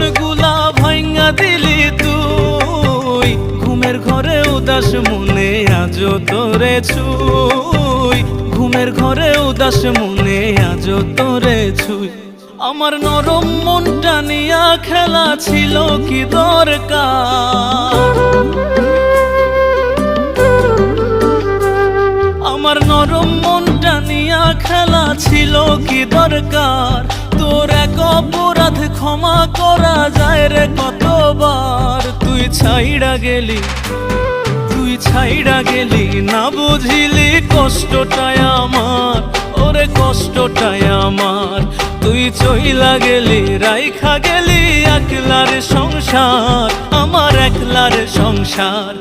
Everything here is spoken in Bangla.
স্বপ্নগুলা ভাঙা দিলি তুই, ঘুমের ঘরে উদাস মনে আজও তোরে ছুই, ঘুমের ঘরে উদাস মনে আজও তোরে ছুই। আমার নরম মনটা নিয়া খেলা ছিল কি দরকার, আমার নরম মনটা নিয়া খেলা ছিল কি দরকার। তোর এক অপরাধ ক্ষমা করা যায় রে কতবার। তুই ছাইড়া গেলি, তুই ছাইড়া গেলি, না বুঝিলি কষ্টটাই আমার, ওরে কষ্টটাই আমার। তুই চইলা গেলি, রাইখা গেলি একলার সংসার, আমার একলার সংসার।